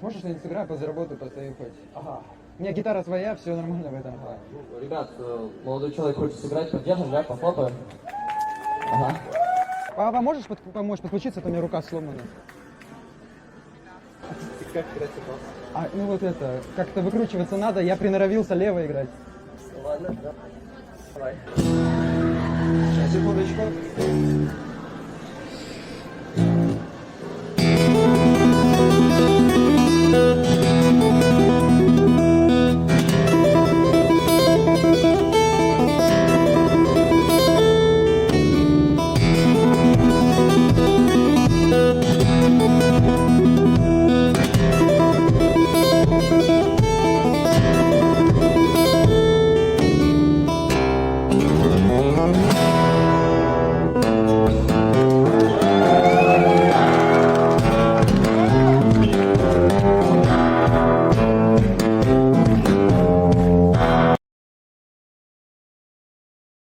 Можешь что-нибудь сыграть, позаработаю, постою хоть. Ага. У меня гитара своя, все нормально в этом плане. Ну, ребят, молодой человек хочет сыграть, поддержим, да, похлопаем. Ага. Папа, можешь помочь подключиться, а то у меня рука сломана. Как играть вопрос? А, ну вот это, как-то выкручиваться надо, я приноровился лево играть. Ладно, да. Давай. Сейчас, секундочку.